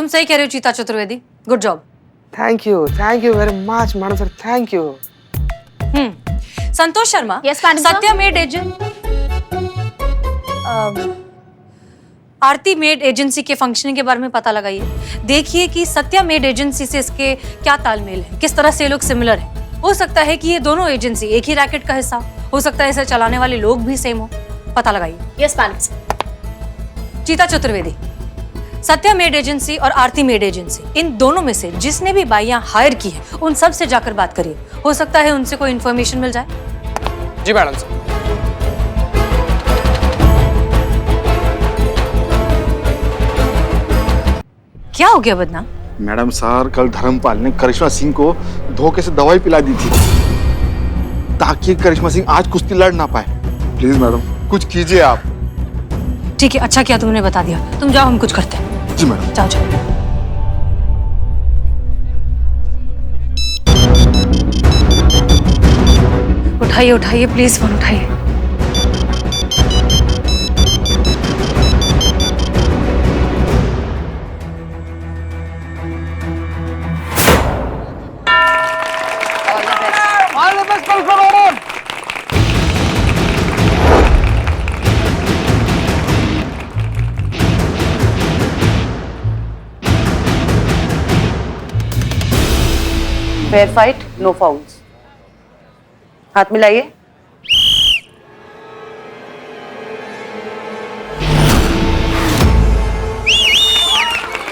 तुम सही कह रहे हो चीता Chaturvedi, good job. Thank you very much madam sir, thank you. Santosh Sharma, Yes, madam, sir. Satya made agent Aarti made agency के फंक्शनिंग के बारे में पता लगाइए। देखिए कि सत्या मेड एजेंसी से इसके क्या तालमेल है, किस तरह से ये लोग सिमिलर हैं। हो सकता है कि ये दोनों एजेंसी एक ही रैकेट का हिस्सा हो सकता है, इसे चलाने वाले लोग भी सेम हो, पता लगाइए। Yes madam. चीता चतुर्वेदी, सत्या मेड एजेंसी और आरती मेड एजेंसी, इन दोनों में से जिसने भी बाइयां हायर की है उन सब से जाकर बात करिए, हो सकता है उनसे कोई इन्फॉर्मेशन मिल जाए। जी मैडम सर। क्या हो गया बदनाम? मैडम सर, कल धर्मपाल ने करिश्मा सिंह को धोखे से दवाई पिला दी थी ताकि करिश्मा सिंह आज कुश्ती लड़ ना पाए। प्लीज मैडम कुछ कीजिए आप। ठीक है, अच्छा किया तुमने बता दिया। तुम जाओ, हम कुछ करते हैं। जी मैडम। जाओ जाओ। उठाइए उठाइए प्लीज, फोन उठाइए। Fair fight, no fouls. हाथ मिलाइए।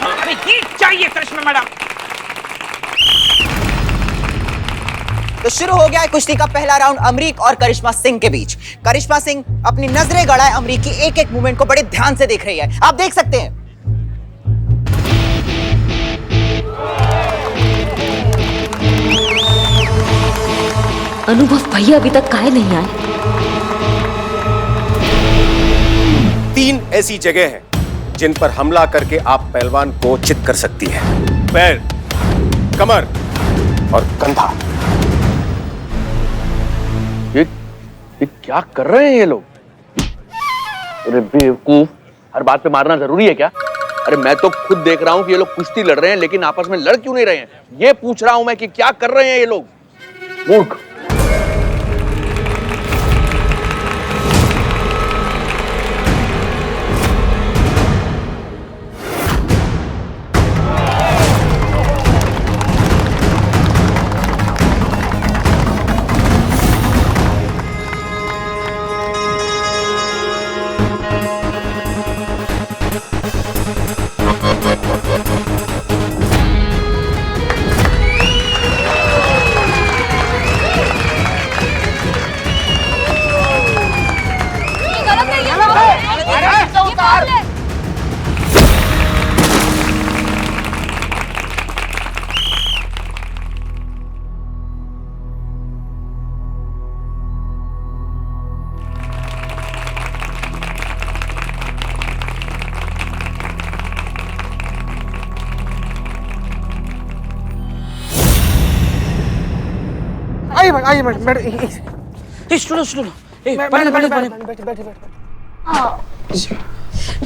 अरे ये चाहिए करिश्मा मैडम। तो शुरू हो गया है कुश्ती का पहला राउंड अमरीक और करिश्मा सिंह के बीच। करिश्मा सिंह अपनी नजरें गड़ाए अमरीक की एक एक मूवमेंट को बड़े ध्यान से देख रही है, आप देख सकते हैं। अनुभव भैया अभी तक काहे नहीं आए? 3 ऐसी जगह हैं जिन पर हमला करके आप पहलवान को चित कर सकती हैं। पैर, कमर और कंधा। ये क्या कर रहे हैं ये लोग? अरे बेवकूफ, हर बात पे मारना जरूरी है क्या? अरे मैं तो खुद देख रहा हूँ कि ये लोग कुश्ती लड़ रहे हैं, लेकिन आपस में लड़ क्यों नहीं रहे हैं? ये पूछ रहा हूं मैं कि क्या कर रहे हैं ये लोग? मूर्ख। आइए मैडम मैडम। सुनो।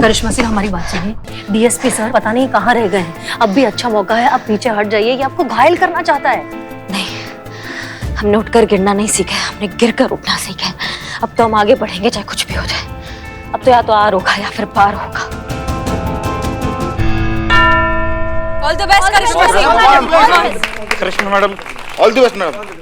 करिश्मा सिंह, हमारी बात सुनिए। डीएसपी सर पता नहीं कहाँ रह गए हैं। अब भी अच्छा मौका है, आप पीछे हट जाइए। ये आपको घायल करना चाहता है। नहीं, हमने उठकर गिरना नहीं सीखा है, हमने गिरकर उठना सीखा है। अब तो हम आगे बढ़ेंगे चाहे कुछ भी हो जाए। अब तो या तो आर होगा या फिर पार होगा। All the best Karishma Singh. Karishma madam, all the best madam.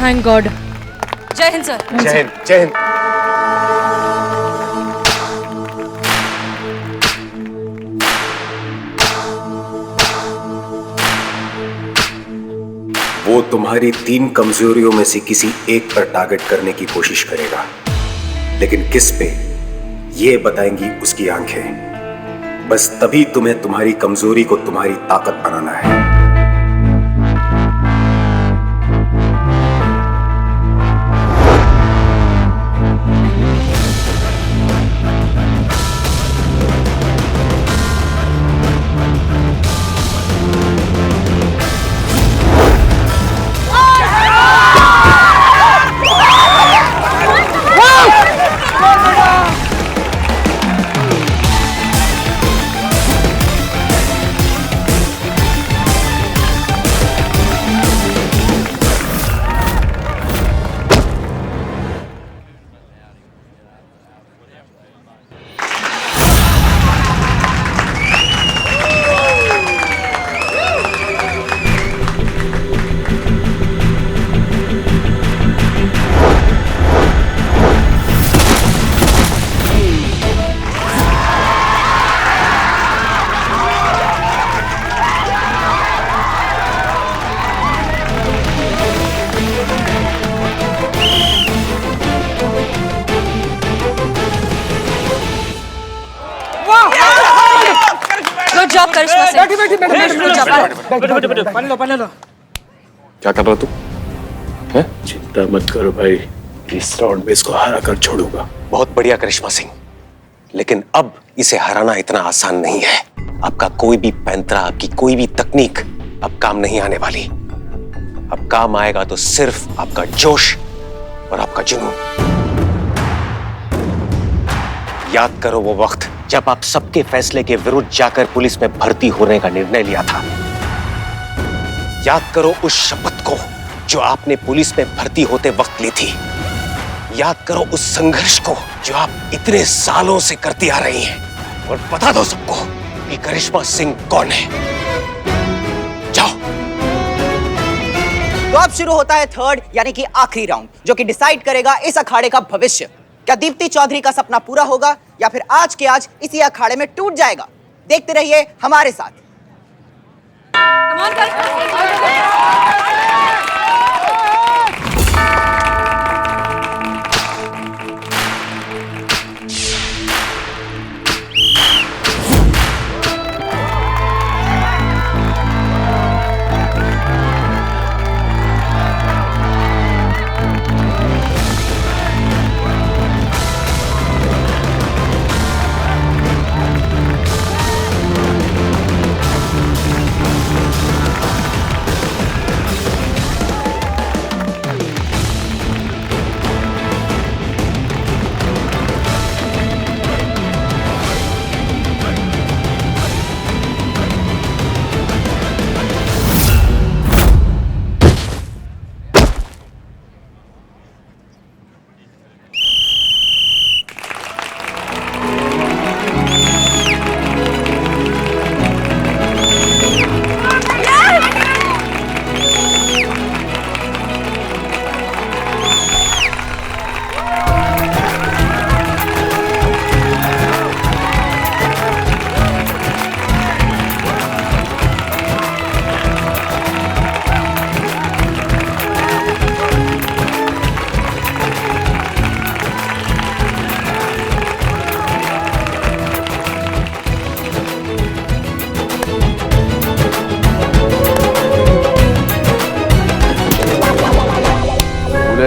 Thank God. जय हिंद सर। जय हिंद, जय हिंद। वो तुम्हारी 3 कमजोरियों में से किसी एक पर टारगेट करने की कोशिश करेगा, लेकिन किस पे ये बताएंगी उसकी आंखें। बस तभी तुम्हें तुम्हारी कमजोरी को तुम्हारी ताकत बनाना है। करिश्मा सिंह। क्या कर रहा तू? चिंता मत करो भाई, इस राउंड में इसको हरा कर छोड़ूंगा। बहुत बढ़िया करिश्मा सिंह, लेकिन अब इसे हराना इतना आसान नहीं है। आपका कोई भी पैंतरा, आपकी कोई भी तकनीक अब काम नहीं आने वाली। अब काम आएगा तो सिर्फ आपका जोश और आपका जुनून। याद करो वो वक्त जब आप सबके फैसले के विरुद्ध जाकर पुलिस में भर्ती होने का निर्णय लिया था। याद करो उस शपथ को जो आपने पुलिस में भर्ती होते वक्त ली थी। याद करो उस संघर्ष को जो आप इतने सालों से करती आ रही हैं। और बता दो सबको कि करिश्मा सिंह कौन है। जाओ। तो अब शुरू होता है थर्ड यानी कि आखिरी राउंड, जो कि डिसाइड करेगा इस अखाड़े का भविष्य। क्या दीप्ति चौधरी का सपना पूरा होगा या फिर आज के आज इसी अखाड़े में टूट जाएगा? देखते रहिए हमारे साथ। Come on, करिश्मा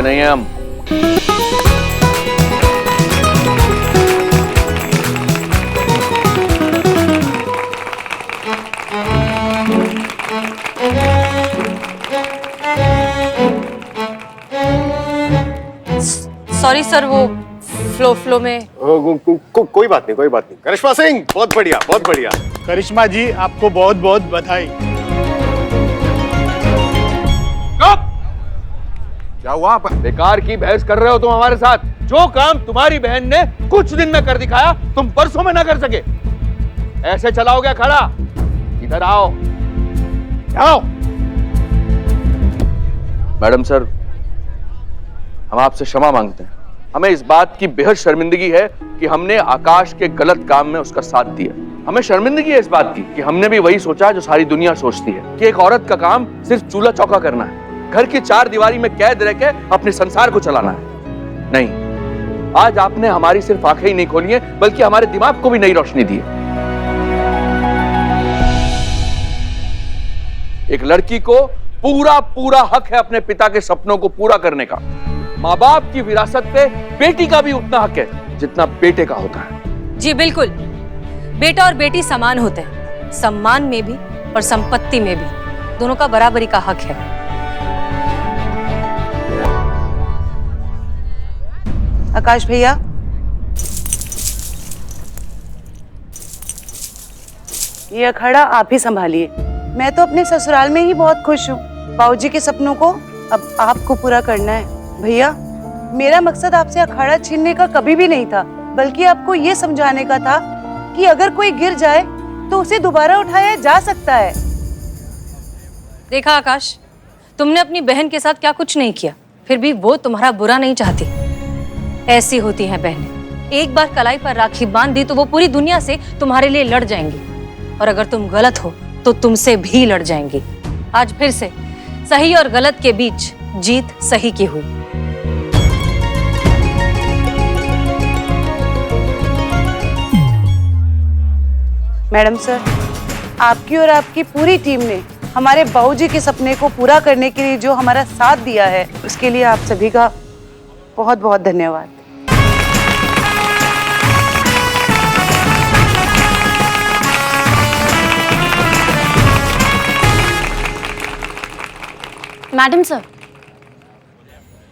नहीं है हम। सॉरी सर, वो फ्लो में कोई बात नहीं, कोई बात नहीं। करिश्मा सिंह, बहुत बढ़िया, बहुत बढ़िया। करिश्मा जी, आपको बहुत बहुत बधाई। क्या हुआ? बेकार की बहस कर रहे हो तुम हमारे साथ। जो काम तुम्हारी बहन ने कुछ दिन में कर दिखाया, तुम परसों में ना कर सके। ऐसे चलाओगे अखाड़ा? इधर आओ, आओ। मैडम सर, हम आपसे क्षमा मांगते हैं। हमें इस बात की बेहद शर्मिंदगी है कि हमने आकाश के गलत काम में उसका साथ दिया। हमें शर्मिंदगी है इस बात की कि हमने भी वही सोचा जो सारी दुनिया सोचती है कि एक औरत का काम सिर्फ चूल्हा चौका करना है, घर की चार दीवारी में कैद रह के अपने संसार को चलाना है। नहीं, आज आपने हमारी सिर्फ आंखें ही नहीं खोली हैं, बल्कि हमारे दिमाग को भी नई रोशनी दी है। एक लड़की को पूरा पूरा हक है अपने पिता के सपनों को पूरा करने का। माँ बाप की विरासत पे बेटी का भी उतना हक है जितना बेटे का होता है। जी बिल्कुल, बेटा और बेटी समान होते हैं, सम्मान में भी और संपत्ति में भी। दोनों का बराबरी का हक है। आकाश भैया, ये अखाड़ा आप ही संभालिए। मैं तो अपने ससुराल में ही बहुत खुश हूँ। बाबूजी के सपनों को अब आपको पूरा करना है। भैया, मेरा मकसद आपसे अखाड़ा छीनने का कभी भी नहीं था, बल्कि आपको ये समझाने का था कि अगर कोई गिर जाए तो उसे दोबारा उठाया जा सकता है। देखा आकाश, तुमने अपनी बहन के साथ क्या कुछ नहीं किया, फिर भी वो तुम्हारा बुरा नहीं चाहती। ऐसी होती हैं बहनें। एक बार कलाई पर राखी बांध दी तो वो पूरी दुनिया से तुम्हारे लिए लड़ जाएंगी, और अगर तुम गलत हो तो तुमसे भी लड़ जाएंगी। आज फिर से सही और गलत के बीच जीत सही की हुई। मैडम सर, आपकी और आपकी पूरी टीम ने हमारे बाबूजी के सपने को पूरा करने के लिए जो हमारा साथ दिया है, उसके लिए आप सभी का बहुत बहुत धन्यवाद। मैडम सर,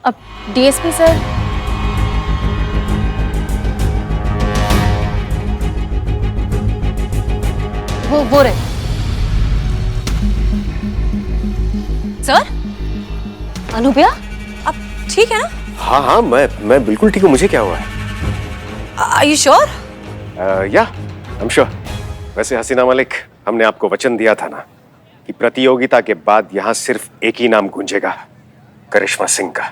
अब डीएसपी सर, वो रहे सर। अनुप्रिया, अब ठीक है ना? हाँ हाँ, मैं बिल्कुल ठीक हूँ। मुझे क्या हुआ है? Are you sure? या आई एम श्योर। वैसे हसीना मलिक, हमने आपको वचन दिया था ना कि प्रतियोगिता के बाद यहाँ सिर्फ एक ही नाम गूंजेगा, करिश्मा सिंह का।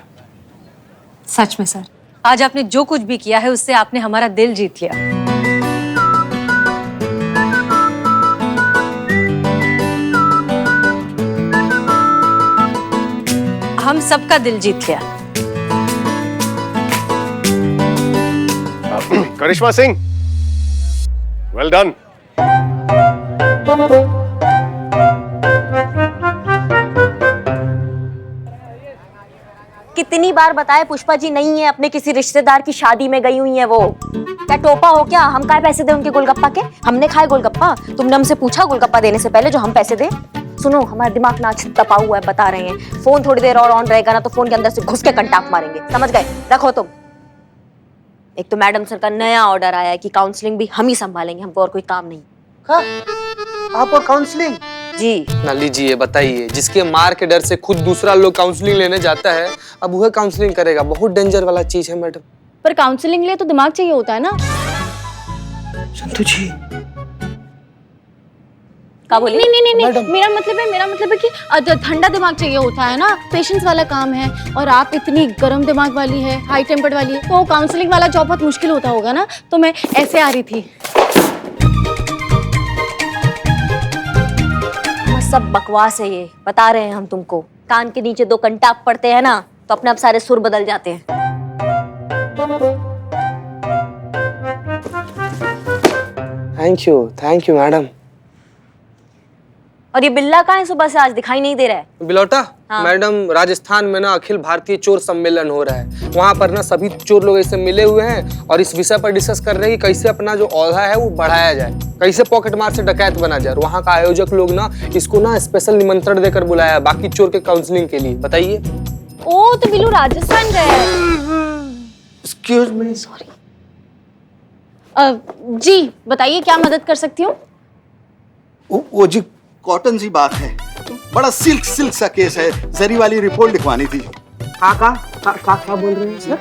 सच में सर, आज आपने जो कुछ भी किया है उससे आपने हमारा दिल जीत लिया। हम सबका दिल जीत लिया। करिश्मा सिंह, वेल डन। कितनी बार बताए पुष्पा जी नहीं है, अपने किसी रिश्तेदार की शादी में गई हुई है वो। क्या टोपा हो क्या? हम काय पैसे दे उनके गोलगप्पा के? हमने खाए गोलगप्पा? तुमने हमसे पूछा गोलगप्पा देने से पहले जो हम पैसे दे? सुनो, हमारा दिमाग ना तपा हुआ है, बता रहे हैं। फोन थोड़ी देर और ऑन रहेगा ना तो फोन के अंदर से घुस के कंटाक मारेंगे, समझ गए? रखो तुम। एक तो मैडम सर का नया ऑर्डर आया है कि काउंसलिंग भी हम ही संभालेंगे, हमको और कोई काम नहीं। आपको काउंसलिंग? जी ना लीजिए, बताइए। जिसके मार के डर से खुद दूसरा लोग काउंसलिंग लेने जाता है, अब वह काउंसलिंग करेगा। बहुत डेंजर वाला चीज है मैडम। पर काउंसलिंग लिए तो दिमाग चाहिए होता है ना। संतु जी, क्या बोली? नहीं, मेरा मतलब है कि ठंडा दिमाग चाहिए होता है ना, पेशेंस वाला काम है। और आप इतनी गर्म दिमाग वाली है, हाई टेम्पर्ड वाली है, तो काउंसलिंग वाला जॉब बहुत मुश्किल होता होगा ना। तो मैं ऐसे आ रही थी। सब बकवास है ये, बता रहे हैं हम तुमको। कान के नीचे 2 कंटाक पड़ते हैं ना तो अपने आप सारे सुर बदल जाते हैं। Thank you madam. और ये बिल्ला कहाँ है? सुबह से आज दिखाई नहीं दे रहा है। बिलौटा? हाँ। मैडम, राजस्थान में ना अखिल भारतीय चोर सम्मेलन हो रहा है। वहाँ पर ना सभी चोर लोग ऐसे मिले हुए हैं और इस विषय पर डिस्कस कर रहे हैं कि कैसे अपना जो औहदा है वो बढ़ाया जाए, कैसे पॉकेट मार से डकैत बना जाए। वहाँ का आयोजक लोग ना इसको ना स्पेशल निमंत्रण देकर बुलाया है बाकी चोर के काउंसलिंग के लिए। बताइए। ओ, तो बिल्लू राजस्थान गया है। Excuse me, sorry. जी बताइए, क्या मदद कर सकती हूँ? वो जी कॉटन सी बात है, बड़ा सिल्क सा केस है, जरी वाली रिपोर्ट लिखवानी थी। क्या बोल रहे हैं सर?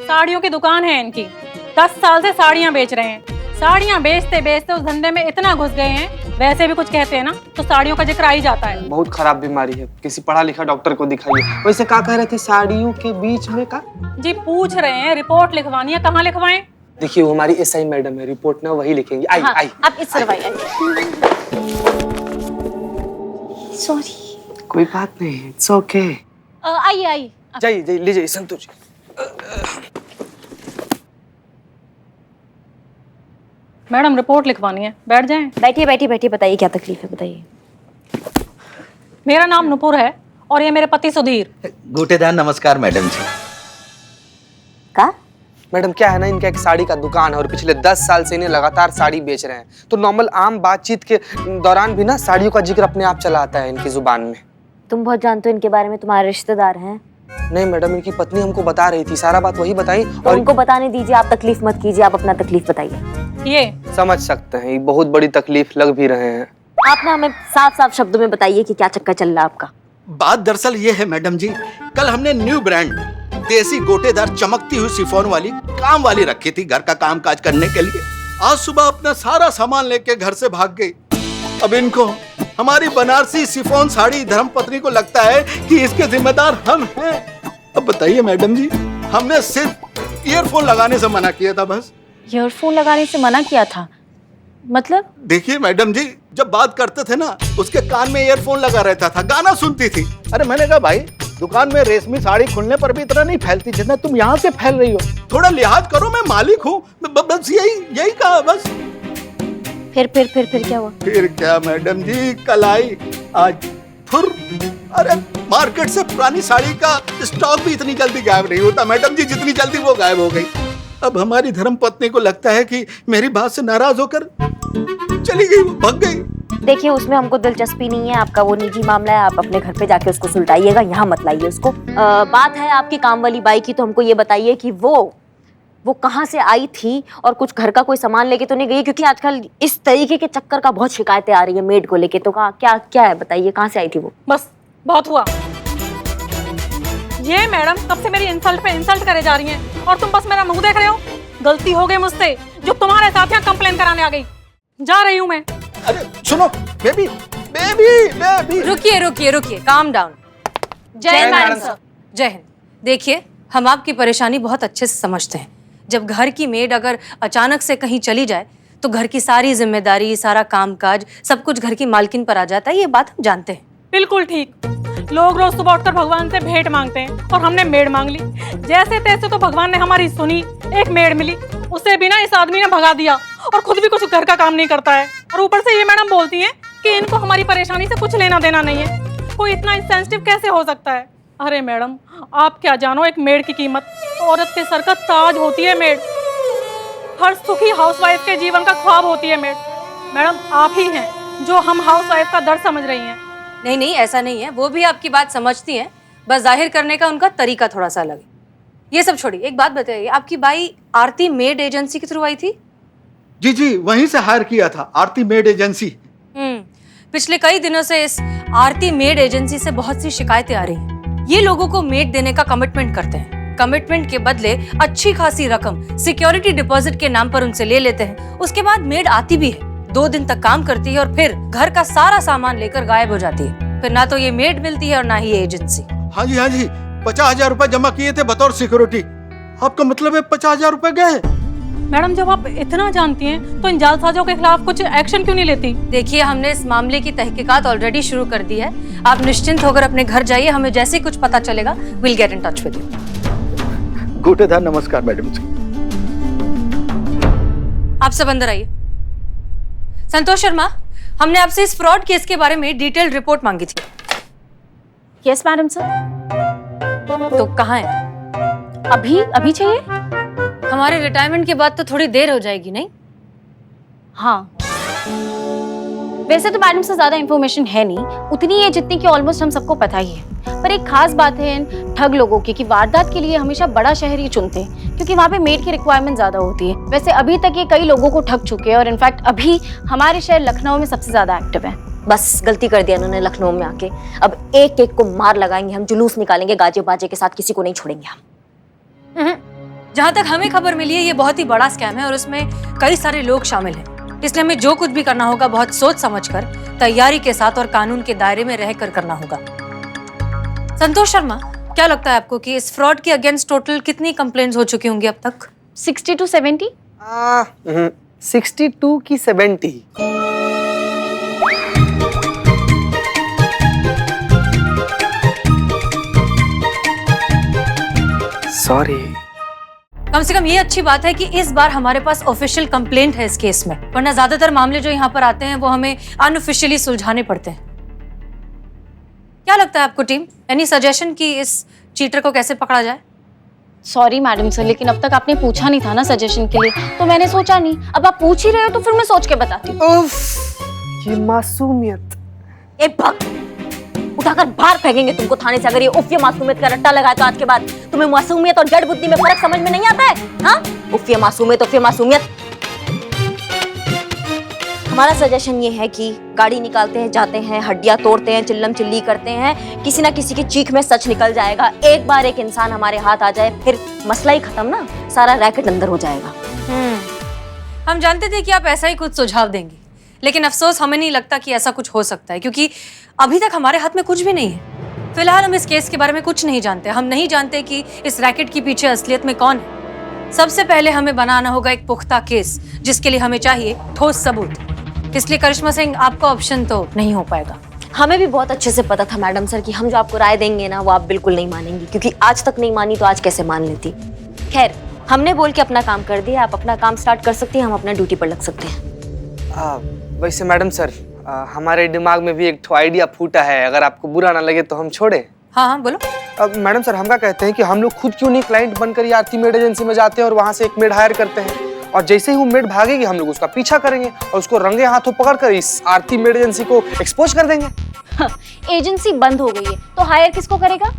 साड़ियों की दुकान है इनकी, 10 साल से साड़ियाँ बेच रहे हैं। साड़ियाँ बेचते बेचते उस धंधे में इतना घुस गए हैं, वैसे भी कुछ कहते हैं ना तो साड़ियों का जिक्र आ ही जाता है। बहुत खराब बीमारी है, किसी पढ़ा लिखा डॉक्टर को दिखाइए। वैसे क्या कह रहे थे, साड़ियों के बीच में का? जी पूछ रहे हैं, रिपोर्ट लिखवानी है, कहाँ लिखवाएं? देखिए, वो हमारी एसआई मैडम है, रिपोर्ट ना वही लिखेंगी। आई हाँ, आई आप इस तरफ आइए। सॉरी। कोई बात नहीं, इट्स ओके। आइए। जाइए लीजिए संतु जी। मैडम रिपोर्ट लिखवानी है, बैठ जाएं। बैठिए, बताइए क्या तकलीफ है, बताइए। मेरा नाम नुपुर है और ये मेरे पति सुधीर। गोटेदार नमस्कार मैडम जी। का? मैडम क्या है ना, इनका एक साड़ी का दुकान है और पिछले 10 साल से इन्हें लगातार साड़ी बेच रहे हैं। तो नॉर्मल आम बातचीत के दौरान भी ना साड़ियों का जिक्र अपने आप चला आता है इनकी जुबान में। तुम बहुत जानते हो इनके बारे में, तुम्हारे रिश्तेदार हैं? नहीं मैडम, इनकी पत्नी हमको बता रही थी, सारा बात वही बताई। तो उनको बताने दीजिए, आप तकलीफ मत कीजिए, आप अपना तकलीफ बताइए। ये समझ सकते हैं, ये बहुत बड़ी तकलीफ लग भी रहे हैं। आप ना हमें साफ शब्दों में बताइए कि क्या चक्कर चल रहा है आपका। बात दरअसल ये है मैडम जी, कल हमने न्यू ब्रांड देसी गोटेदार चमकती हुई सिफोन वाली काम वाली रखी थी घर का काम काज करने के लिए। आज सुबह अपना सारा सामान लेके घर से भाग गई। अब इनको हमारी बनारसी सिफोन साड़ी धर्मपत्नी को लगता है कि इसके जिम्मेदार हम हैं। अब बताइए मैडम जी, हमने सिर्फ ईयरफोन लगाने से मना किया था बस। ईयरफोन लगाने से मना किया था मतलब? देखिए मैडम जी, जब बात करते थे ना उसके कान में ईयरफोन लगा रहता था, गाना सुनती थी। अरे मैंने कहा भाई, दुकान में रेशमी साड़ी खुलने पर भी इतना नहीं फैलती जितना तुम यहाँ से फैल रही हो, थोड़ा लिहाज करो, मैं मालिक हूँ। बस यही कहा बस। फिर क्या हुआ? फिर क्या मैडम जी, कल आई आज फुर। अरे मार्केट से पुरानी साड़ी का स्टॉक भी इतनी जल्दी गायब नहीं होता मैडम जी, जितनी जल्दी वो गायब हो गई। अब हमारी धर्मपत्नी को लगता है कि मेरी बात से नाराज होकर चली गई, वो भाग गई। देखिए उसमें हमको दिलचस्पी नहीं है, आपका वो निजी मामला है, आप अपने घर पे जाके उसको सुलझाइएगा, यहाँ मत लाइए उसको। बात है आपकी काम वाली बाई की, तो हमको ये बताइए कि वो कहाँ से आई थी और कुछ घर का कोई सामान लेके तो नहीं गई? क्योंकि आजकल इस तरीके के चक्कर का बहुत शिकायतें आ रही है मेड को लेके, तो क्या है बताइए, कहाँ से आई थी वो? बस बहुत हुआ। ये मैडम कब से मेरी इंसल्ट पे इंसल्ट करे जा रही हैं और तुम बस मेरा मुंह देख रहे हो। गलती हो गई मुझसे, जो तुम्हारे साथ यहाँ कंप्लेन कराने आ गई। जा रही हूँ मैं। अरे सुनो बेबी, रुकिए, काम डाउन। जय हिंद मैडम सर। जय हिंद। देखिए हम आपकी परेशानी बहुत अच्छे से समझते हैं। जब घर की मेड अगर अचानक से कहीं चली जाए तो घर की सारी जिम्मेदारी, सारा कामकाज, सब कुछ घर की मालकिन पर आ जाता है, ये बात हम जानते हैं। बिल्कुल ठीक। लोग रोज सुबह उठकर भगवान से भेंट मांगते हैं और हमने मेड मांग ली। जैसे तैसे तो भगवान ने हमारी सुनी, एक मेड मिली, उसे भी ना इस आदमी ने भगा दिया और खुद भी कुछ घर का काम नहीं करता है। और ऊपर से ये मैडम बोलती हैं कि इनको हमारी परेशानी से कुछ लेना देना नहीं है। कोई इतना इंसेंसिटिव कैसे हो सकता है? अरे मैडम आप क्या जानो एक मेड की कीमत। औरत के सर का ताज होती है मेड। हर सुखी हाउसवाइफ के जीवन का ख्वाब होती है मेड। मैडम आप ही हैं जो हम हाउसवाइफ का दर्द समझ रही हैं। नहीं, ऐसा नहीं है, वो भी आपकी बात समझती हैं, बस जाहिर करने का उनका तरीका थोड़ा सा अलग है। ये सब छोड़िए, एक बात बताइए, आपकी बाई आरती मेड एजेंसी के थ्रू आई थी? जी वहीं से हायर किया था, आरती मेड एजेंसी। पिछले कई दिनों से इस आरती मेड एजेंसी से बहुत सी शिकायतें आ रही हैं। ये लोगों को मेड देने का कमिटमेंट करते हैं, कमिटमेंट के बदले अच्छी खासी रकम सिक्योरिटी डिपॉजिट के नाम पर उनसे ले लेते हैं। उसके बाद मेड आती भी है, 2 दिन तक काम करती है और फिर घर का सारा सामान लेकर गायब हो जाती है। फिर ना तो ये मेड मिलती है और ना ही ये एजेंसी। हाँ जी 50,000 रुपए जमा किए थे बतौर सिक्योरिटी। आपका मतलब है 50,000 रुपए गए? मैडम जब आप इतना जानती हैं तो इन जालसाजों के खिलाफ कुछ एक्शन क्यों नहीं लेती? देखिए हमने इस मामले की तहकीकात ऑलरेडी शुरू कर दी है। आप निश्चिंत होकर अपने घर जाइए, हमें जैसे ही कुछ पता चलेगा will get in touch with you. गोटेदार नमस्कार मैडम जी। आप सब अंदर आइए। संतोष शर्मा, हमने आपसे इस फ्रॉड केस के बारे में डिटेल्ड रिपोर्ट मांगी थी। Yes madam sir. तो कहाँ है? अभी चाहिए? हमारे रिटायरमेंट के बाद तो थोड़ी देर हो जाएगी नहीं? हाँ वैसे तो मैडम से ज्यादा इन्फॉर्मेशन है नहीं, उतनी है जितनी कि ऑलमोस्ट हम सबको पता ही है। पर एक खास बात है इन ठग लोगों की कि वारदात के लिए हमेशा बड़ा शहर ही चुनते हैं क्योंकि वहाँ पे मेड की रिक्वायरमेंट ज्यादा होती है। वैसे अभी तक ये कई लोगों को ठग चुके हैं और इनफैक्ट अभी हमारे शहर लखनऊ में सबसे ज्यादा एक्टिव है। बस गलती कर दिया इन्होंने लखनऊ में आके। अब एक एक को मार लगाएंगे हम, जुलूस निकालेंगे गाजे बाजे के साथ, किसी को नहीं छोड़ेंगे हम। जहाँ तक हमें खबर मिली है ये बहुत ही बड़ा स्कैम है और उसमें कई सारे लोग शामिल हैं। इसलिए हमें जो कुछ भी करना होगा बहुत सोच समझकर, तैयारी के साथ और कानून के दायरे में रहकर करना होगा। संतोष शर्मा, क्या लगता है आपको कि इस फ्रॉड के अगेंस्ट टोटल कितनी कंप्लेंट्स हो चुकी होंगी अब तक? 60 to 70? 62 की 70। सॉरी। कम से कम ये अच्छी बात है कि इस बार हमारे पास ऑफिशियल कंप्लेंट है इस केस में, वरना ज्यादातर मामले जो यहाँ पर आते हैं वो हमें अनऑफिशियली सुलझाने पड़ते हैं। क्या लगता है आपको टीम, एनी सजेशन कि इस चीटर को कैसे पकड़ा जाए? सॉरी मैडम सर, लेकिन अब तक आपने पूछा नहीं था ना सजेशन के लिए, तो मैंने सोचा नहीं। अब आप पूछ ही रहे हो तो फिर मैं सोच के बताती हूँ। ये मासूमियत। ए भक्त, उठाकर बाहर फेंकेंगे तुमको थाने से अगर ये उफ ये मासूमियत का रट्टा लगाए तो। आज के बाद तुम्हें मासूमियत और जड़ बुद्धि में फर्क समझ में नहीं आता है? हाँ, उफ ये मासूमियत। हमारा सजेशन ये है कि गाड़ी निकालते हैं, जाते हैं, हड्डियां तोड़ते हैं, चिल्लम चिल्ली करते हैं, किसी ना किसी की चीख में सच निकल जाएगा। एक बार एक इंसान हमारे हाथ आ जाए फिर मसला ही खत्म ना, सारा रैकेट अंदर हो जाएगा। हम जानते थे कि आप ऐसा ही कुछ सुझाव देंगे, लेकिन अफसोस हमें नहीं लगता कि ऐसा कुछ हो सकता है, क्योंकि अभी तक हमारे हाथ में कुछ भी नहीं है। फिलहाल हम इस केस के बारे में कुछ नहीं जानते। हम नहीं जानते कि इस रैकेट के पीछे असलियत में कौन है। सबसे पहले हमें बनाना होगा एक पुख्ता केस, जिसके लिए हमें चाहिए ठोस सबूत। इसलिए करिश्मा सिंह, आपका ऑप्शन तो नहीं हो पाएगा। हमें भी बहुत अच्छे से पता था मैडम सर कि हम जो आपको राय देंगे ना वो आप बिल्कुल नहीं मानेंगी, क्योंकि आज तक नहीं मानी तो आज कैसे मान लेती। खैर, हमने बोल के अपना काम कर दिया, आप अपना काम स्टार्ट कर सकती हैं, हम अपना ड्यूटी पर लग सकते हैं। वैसे मैडम सर, हमारे दिमाग में भी एक ठो आइडिया फूटा है, अगर आपको बुरा ना लगे तो हम छोड़े। हाँ हाँ बोलो। मैडम सर, हम क्या कहते हैं कि हम लोग खुद क्यों नहीं क्लाइंट बनकर ये आरती मेड एजेंसी में जाते हैं और वहां से एक मेड हायर करते हैं, और जैसे ही वो मेड भागेगी हम लोग उसका पीछा करेंगे और उसको रंगे हाथों पकड़कर इस आरती मेड एजेंसी को एक्सपोज कर देंगे। एजेंसी बंद हो गई है तो हायर किसको करेगा?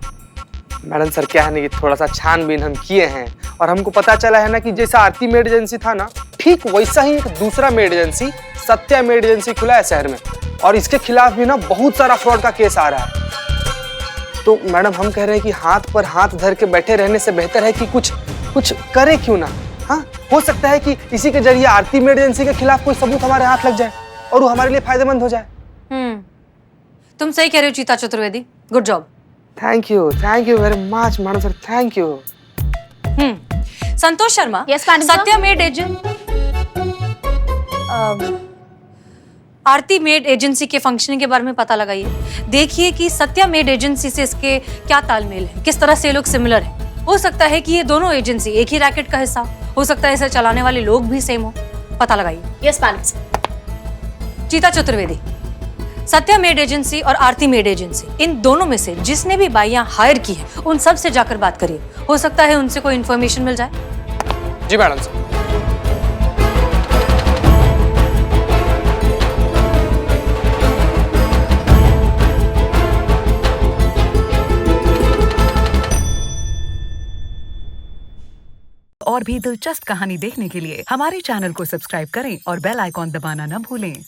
मैडम सर, क्या है ना कि थोड़ा सा छानबीन हम किए हैं और हमको पता चला है ना कि जैसा आरती मेड एजेंसी था ना, ठीक वैसा ही एक दूसरा made agency Satya made agency खुला है शहर में, और इसके खिलाफ भी ना बहुत सारा फ्रॉड का केस आ रहा है। तो मैडम हम कह रहे हैं कि हाथ पर हाथ धर के बैठे रहने से बेहतर है कि कुछ करे क्यों ना। हाँ, हो सकता है कि इसी के जरिए आरती मेड एजेंसी के खिलाफ कोई सबूत हमारे हाथ लग जाए और वो हमारे लिए फायदेमंद हो जाए। तुम सही कह रहे हो चीता Chaturvedi, good job. Thank you very much madam sir, thank you. Santosh Sharma, Yes, madam, sir. Satya made agent Aarti made agency के फंक्शनिंग के बारे में पता लगाइए। देखिए कि सत्या मेड एजेंसी से इसके क्या तालमेल है, किस तरह से ये लोग सिमिलर है। हो सकता है कि ये दोनों एजेंसी एक ही रैकेट का हिस्सा हो सकता है, इसे चलाने वाले लोग भी सेम हो। पता लगाइए। Yes madam. चीता चतुर्वेदी, सत्या मेड एजेंसी और आरती मेड एजेंसी, इन दोनों में से जिसने भी बाइयां हायर की है उन सब से जाकर बात करिए, हो सकता है उनसे कोई इन्फॉर्मेशन मिल जाए। जी मैडम सर। और भी दिलचस्प कहानी देखने के लिए हमारे चैनल को सब्सक्राइब करें और बेल आइकॉन दबाना न भूलें।